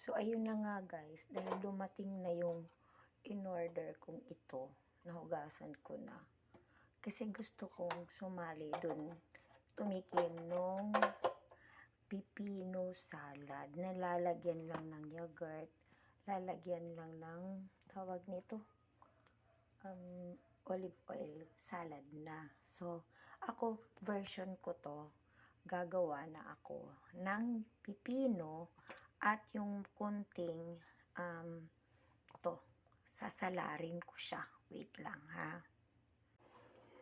So, ayun na nga guys, dahil dumating na yung in-order kong ito, nahugasan ko na. Kasi gusto kong sumali dun, tumikim nung pipino salad na lalagyan lang ng yogurt, lalagyan lang ng tawag nito, olive oil salad na. So, ako version ko to, gagawa na ako ng pipino at yung kunting to, sasalarin ko siya. Wait lang ha.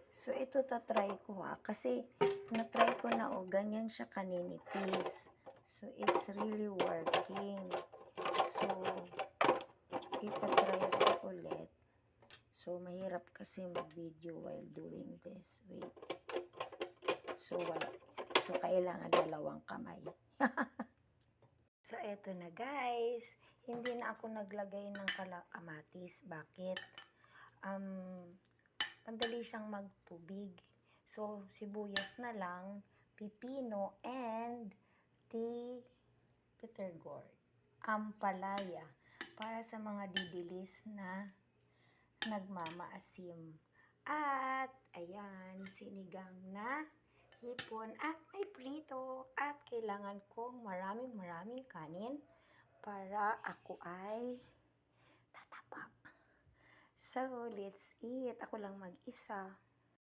So, ito tatry ko ha. Kasi, natry ko na ganyan siya kaninipis. So, it's really working. So, itatry ko ulit. So, mahirap kasi mag-video while doing this. Wait. So, wala. So, kailangan dalawang kamay. So, eto na guys. Hindi na ako naglagay ng kamatis. Bakit? Madali siyang magtubig. So, sibuyas na lang, pipino, and bitter gourd. Ampalaya. Para sa mga didilis na nagmamaasim. At, ayan, sinigang na hipon at may prito. At kailangan kong maraming kanin para ako ay tatapak. So, let's eat. Ako lang mag-isa.